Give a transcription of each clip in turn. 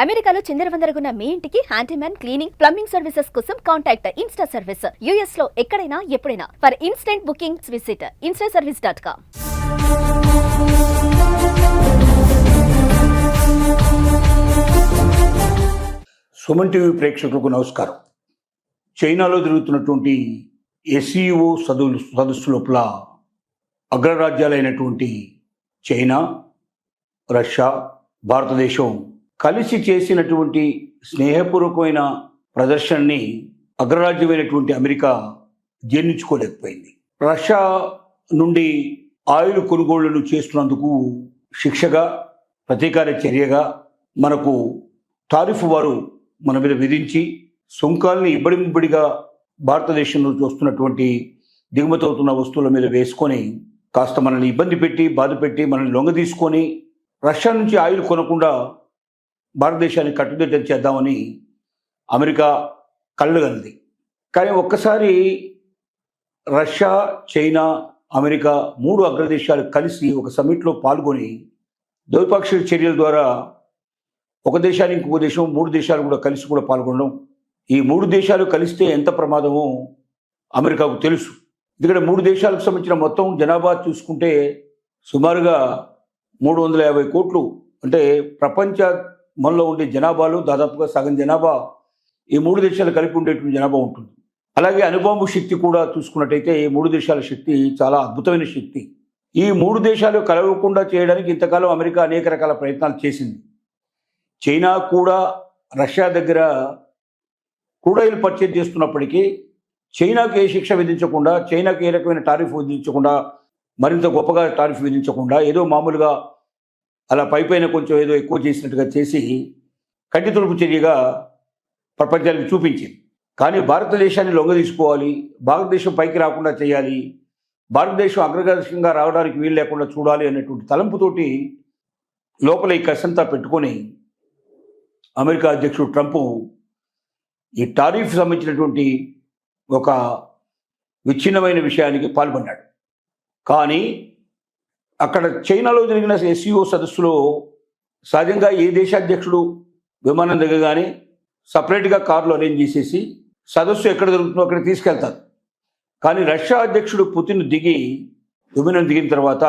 అమెరికాలో చిందరవందరగున్న మీ ఇంటికి handyman, cleaning, plumbing services కోసం కాంటాక్ట్ ఇన్స్టా సర్వీస్. యూఎస్ లో ఎక్కడైనా ఎప్పుడైనా. For instant bookings visit instaservice.com. Suman TV ప్రేక్షకులకు నమస్కారం. చైనాలో జరుగుతున్నటువంటి ఎస్సీఓ సదస్సు లోపల అగ్రరాజ్యాలైనటువంటి చైనా, రష్యా, భారతదేశం కలిసి చేసినటువంటి స్నేహపూర్వకమైన ప్రదర్శనని అగ్రరాజ్యమైనటువంటి అమెరికా జీర్ణించుకోలేకపోయింది. రష్యా నుండి ఆయిల్ కొనుగోళ్లను చేస్తున్నందుకు శిక్షగా, ప్రతీకార చర్యగా మనకు టారిఫ్ వారు మన మీద విధించి సుంకాల్ని ఇబ్బడిముబ్బడిగా భారతదేశంలో చూస్తున్నటువంటి దిగుమతి అవుతున్న వస్తువుల మీద వేసుకొని కాస్త మనల్ని ఇబ్బంది పెట్టి, బాధ పెట్టి, మనల్ని లొంగ తీసుకొని రష్యా నుంచి ఆయిల్ కొనకుండా భారతదేశాన్ని కట్టుదిట్టం చేద్దామని అమెరికా కళ్ళగన్నది. కానీ ఒక్కసారి రష్యా, చైనా, అమెరికా మూడు అగ్రదేశాలు కలిసి ఒక సమ్మిట్లో పాల్గొని ద్వైపాక్షిక చర్యల ద్వారా ఒక దేశానికి ఇంకొక దేశం, మూడు దేశాలు కూడా కలిసి కూడా పాల్గొనడం. ఈ మూడు దేశాలు కలిస్తే ఎంత ప్రమాదమో అమెరికాకు తెలుసు. ఎందుకంటే మూడు దేశాలకు సంబంధించిన మొత్తం జనాభా చూసుకుంటే సుమారుగా 350 కోట్లు, అంటే ప్రపంచ మనలో ఉండే జనాభాలో దాదాపుగా సగం జనాభా ఈ మూడు దేశాలు కలిపి ఉండేటువంటి జనాభా ఉంటుంది. అలాగే అణుబాంబు శక్తి కూడా చూసుకున్నట్టయితే ఈ మూడు దేశాల శక్తి చాలా అద్భుతమైన శక్తి. ఈ మూడు దేశాలు కలవకుండా చేయడానికి ఇంతకాలం అమెరికా అనేక రకాల ప్రయత్నాలు చేసింది. చైనా కూడా రష్యా దగ్గర క్రూడ్ ఆయిల్ పర్చేజ్ చేస్తున్నప్పటికీ చైనాకు ఏ శిక్ష విధించకుండా, చైనాకు ఏ రకమైన టారిఫ్ విధించకుండా, మరింత గొప్పగా టారిఫ్ విధించకుండా ఏదో మామూలుగా అలా పైపైన కొంచెం ఏదో ఎక్కువ చేసినట్టుగా చేసి కంటి తుడుపు చర్యగా ప్రపంచానికి చూపించింది. కానీ భారతదేశాన్ని లొంగ తీసుకోవాలి, భారతదేశం పైకి రాకుండా చేయాలి, భారతదేశం అగ్రదేశంగా రావడానికి వీలు లేకుండా చూడాలి అనేటువంటి తలంపుతోటి లోపల ఈ కసంతా పెట్టుకొని అమెరికా అధ్యక్షుడు ట్రంప్ ఈ టారిఫ్ సంబంధించినటువంటి ఒక విచ్ఛిన్నమైన విషయానికి పాల్గొన్నాడు. కానీ అక్కడ చైనాలో జరిగిన ఎస్సీఓ సదస్సులో సహజంగా ఏ దేశాధ్యక్షుడు విమానం దిగగానే సపరేట్గా కార్లు అరేంజ్ చేసేసి సదస్సు ఎక్కడ జరుగుతుందో అక్కడ తీసుకెళ్తారు. కానీ రష్యా అధ్యక్షుడు పుతిన్ విమానం దిగిన తర్వాత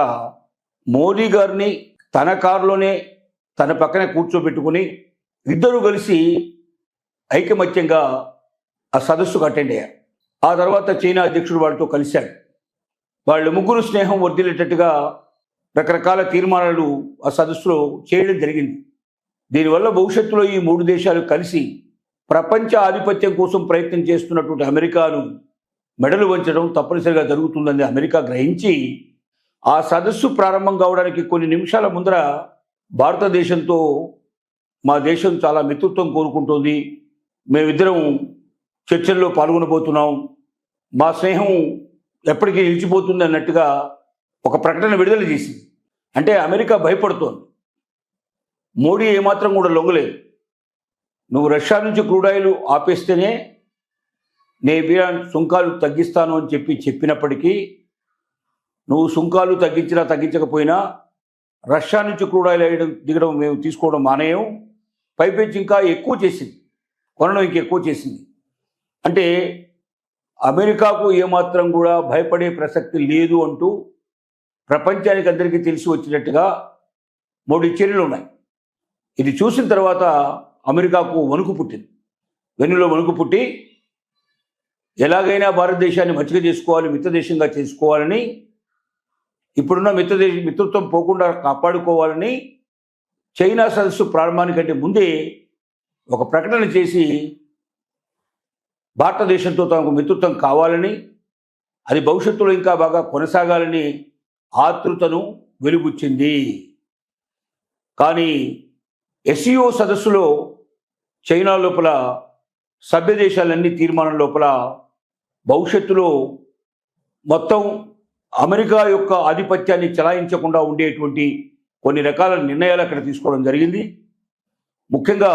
మోదీ గారిని తన కారులోనే తన పక్కనే కూర్చోబెట్టుకుని ఇద్దరు కలిసి ఐకమత్యంగా ఆ సదస్సుకు అటెండ్ అయ్యారు. ఆ తర్వాత చైనా అధ్యక్షుడు వాళ్ళతో కలిశాడు. వాళ్ళు ముగ్గురు స్నేహం వర్ధిల్లేటట్టుగా రకరకాల తీర్మానాలు ఆ సదస్సులో చేయడం జరిగింది. దీనివల్ల భవిష్యత్తులో ఈ మూడు దేశాలు కలిసి ప్రపంచ ఆధిపత్యం కోసం ప్రయత్నం చేస్తున్నటువంటి అమెరికాను మెడలు వంచడం తప్పనిసరిగా జరుగుతుందని అమెరికా గ్రహించి ఆ సదస్సు ప్రారంభం కావడానికి కొన్ని నిమిషాల ముందర భారతదేశంతో మా దేశం చాలా మిత్రత్వం కోరుకుంటోంది, మేమిద్దరం చర్చల్లో పాల్గొనబోతున్నాం, మా స్నేహం ఎప్పటికీ నిలిచిపోతుంది అన్నట్టుగా ఒక ప్రకటన విడుదల చేసింది. అంటే అమెరికా భయపడుతోంది. మోడీ ఏమాత్రం కూడా లొంగలేదు. నువ్వు రష్యా నుంచి క్రూడ్ ఆయిల్ ఆపేస్తేనే నేను సుంకాలు తగ్గిస్తాను అని చెప్పినప్పటికీ నువ్వు సుంకాలు తగ్గించినా తగ్గించకపోయినా రష్యా నుంచి క్రూడ్ ఆయిల్ దిగడం మేము తీసుకోవడం మానేయం, పైపెంచి ఇంకా ఎక్కువ చేసింది, కొనడం ఇంకెక్కువ చేసింది. అంటే అమెరికాకు ఏమాత్రం కూడా భయపడే ప్రసక్తి లేదు అంటూ ప్రపంచానికి అందరికీ తెలిసి వచ్చినట్టుగా మూడు చర్యలు ఉన్నాయి. ఇది చూసిన తర్వాత అమెరికాకు వణుకు పుట్టింది. వెన్నులో వణుకు పుట్టి ఎలాగైనా భారతదేశాన్ని మంచిగా చేసుకోవాలి, మిత్రదేశంగా చేసుకోవాలని, ఇప్పుడున్న మిత్రత్వం పోకుండా కాపాడుకోవాలని చైనా సదస్సు ప్రారంభానికంటే ముందే ఒక ప్రకటన చేసి భారతదేశంతో తనకు మిత్రత్వం కావాలని, అది భవిష్యత్తులో ఇంకా బాగా కొనసాగాలని ఆతృతను వెలుబుచ్చింది. కానీ ఎస్సీఓ సదస్సులో చైనా లోపల సభ్య దేశాలన్నీ తీర్మానం లోపల భవిష్యత్తులో మొత్తం అమెరికా యొక్క ఆధిపత్యాన్ని చలాయించకుండా ఉండేటువంటి కొన్ని రకాల నిర్ణయాలు అక్కడ తీసుకోవడం జరిగింది. ముఖ్యంగా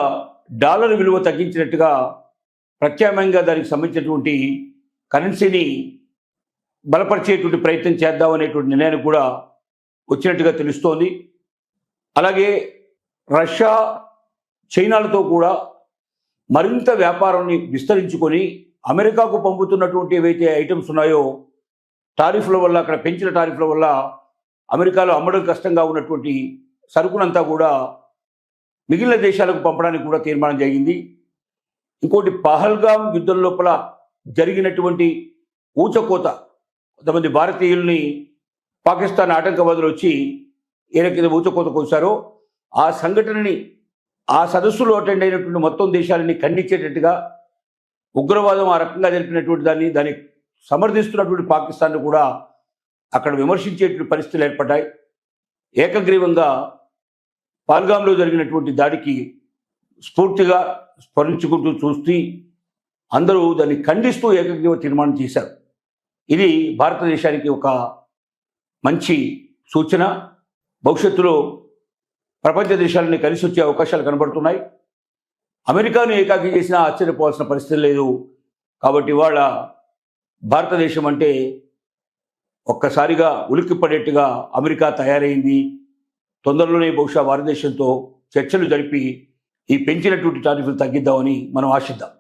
డాలర్ విలువ తగ్గించినట్టుగా ప్రత్యామ్నాయంగా దానికి సంబంధించినటువంటి కరెన్సీని బలపరిచేటువంటి ప్రయత్నం చేద్దామనేటువంటి నిర్ణయానికి కూడా వచ్చినట్టుగా తెలుస్తోంది. అలాగే రష్యా చైనాలతో కూడా మరింత వ్యాపారాన్ని విస్తరించుకొని అమెరికాకు పంపుతున్నటువంటి ఏవైతే ఐటమ్స్ ఉన్నాయో టారిఫ్ల వల్ల, అక్కడ పెంచిన టారిఫ్ల వల్ల అమెరికాలో అమ్మడం కష్టంగా ఉన్నటువంటి సరుకునంతా కూడా మిగిలిన దేశాలకు పంపడానికి కూడా తీర్మానం జరిగింది. ఇంకోటి, పహల్గాం యుద్ధం లోపల జరిగినటువంటి ఊచకోత, కొంతమంది భారతీయుల్ని పాకిస్తాన్ ఆటంకవాదులు వచ్చి ఏ రకంగా ఊచకోత కోసారో ఆ సంఘటనని, ఆ సదస్సులో అటెండ్ అయినటువంటి మొత్తం దేశాలని ఖండించేటట్టుగా ఉగ్రవాదం ఆ రకంగా జరిపినటువంటి దాన్ని సమర్థిస్తున్నటువంటి పాకిస్తాన్ను కూడా అక్కడ విమర్శించేటువంటి పరిస్థితులు ఏర్పడ్డాయి. ఏకగ్రీవంగా పహల్గాంలో జరిగినటువంటి దాడికి స్ఫూర్తిగా స్మరించుకుంటూ చూస్తూ అందరూ దాన్ని ఖండిస్తూ ఏకగ్రీవ తీర్మానం చేశారు. ఇది భారతదేశానికి ఒక మంచి సూచన. భవిష్యత్తులో ప్రపంచ దేశాలని కలిసి వచ్చే అవకాశాలు కనబడుతున్నాయి. అమెరికాను ఏకాకి చేసినా ఆశ్చర్యపోవాల్సిన పరిస్థితి లేదు. కాబట్టి ఇవాళ భారతదేశం అంటే ఒక్కసారిగా ఉలిక్కిపడేట్టుగా అమెరికా తయారైంది. తొందరలోనే బహుశా భారతదేశంతో చర్చలు జరిపి ఈ పెంచినటువంటి టారిఫ్లు తగ్గిద్దామని మనం ఆశిద్దాం.